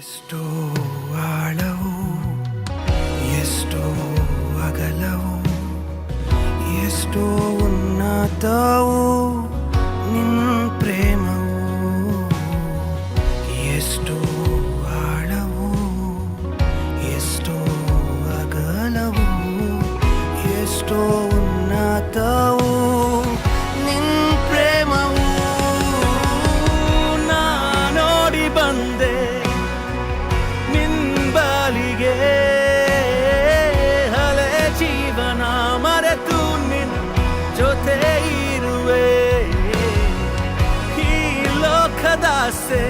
ಎಷ್ಟೋ ಆಳವು ಎಷ್ಟೋ ಅಗಲವು ಎಷ್ಟೋ ಉನ್ನತವು ನಿನ್ನ ಪ್ರೇಮವು ಎಷ್ಟೋ ಆಳವು ಎಷ್ಟೋ ಅಗಲವು ಎಷ್ಟೋ ಉನ್ನತವು ನಿನ್ನ ಪ್ರೇಮವು ನಾ ನೋಡಿ ಬಂದೆ ನಿಂಬಲಿಗೆ ಹಳೆ ಜೀವನ ಮರೆತು ನಿನ್ನ ಜೊತೆ ಇರುವೆ ಈ ಲೋಕದಾಸೆ